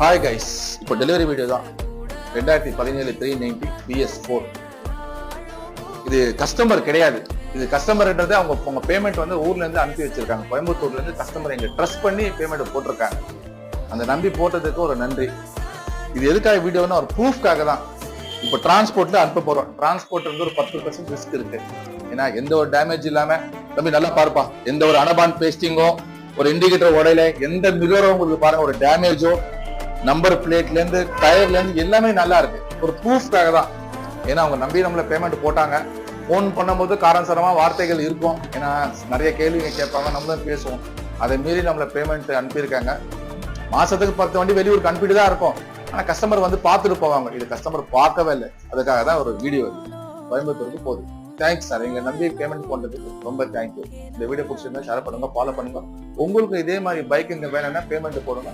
Hi guys, இப்போ delivery video தான். 2017 390 PS4. இது கஸ்டமர் கிடையாது. இது கஸ்டமர்ன்றது அவங்க பேமெண்ட் வந்து ஊர்ல இருந்து அனுப்பி வச்சிருக்காங்க. கோயம்புத்தூர்ல இருந்து கஸ்டமர் எங்க ட்ரஸ்ட் பண்ணி பேமெண்ட் போட்டிருக்காங்க. அந்த நம்பி போட்டதுக்கு ஒரு நன்றி. இது எதுக்காக வீடியோன்னா ஒரு ப்ரூஃப்காக தான். இப்போ டிரான்ஸ்போர்ட்ல அனுப்ப போறோம். டிரான்ஸ்போர்ட் வந்து ஒரு 10% ரிஸ்க் இருக்கு. ஏன்னா எந்த ஒரு டேமேஜ் இல்லாம தம்பி நல்லா பாருப்பா, எந்த ஒரு அனபான் பேஸ்டிங்கோ, ஒரு இண்டிகேட்டர் உடையில, எந்த மிரரோ உங்களுக்கு பாருங்க ஒரு டேமேஜோ, நம்பர் பிளேட்ல இருந்து டயர்ல இருந்து எல்லாமே நல்லா இருக்கு. ஒரு ப்ரூஃப்காக தான். ஏன்னா அவங்க நம்பி நம்மள பேமெண்ட் போட்டாங்க. போன் பண்ணும்போது காரணசரமா வார்த்தைகள் இருக்கும். ஏன்னா நிறைய கேள்விங்க கேட்பாங்க, நம்மளும் பேசுவோம். அதை மீறி நம்மள பேமெண்ட் அனுப்பியிருக்காங்க. மாசத்துக்கு 10 வண்டி வெளியூருக்கு அனுப்பிட்டு தான் இருக்கும். ஆனா கஸ்டமர் வந்து பார்த்துட்டு போவாங்க. இது கஸ்டமர் பார்க்கவே இல்லை. அதுக்காக தான் ஒரு வீடியோ கோயம்புத்தூருக்கு போகுது. தேங்க்ஸ் சார், எங்களை நம்பி பேமெண்ட் பண்றதுக்கு ரொம்ப தேங்க்யூ. இந்த வீடியோ பிடிச்சிருந்தா ஷேர் பண்ணுங்க, ஃபாலோ பண்ணுங்க. உங்களுக்கு இதே மாதிரி பைக் இங்க வேணும்னா பேமெண்ட் போடுங்க.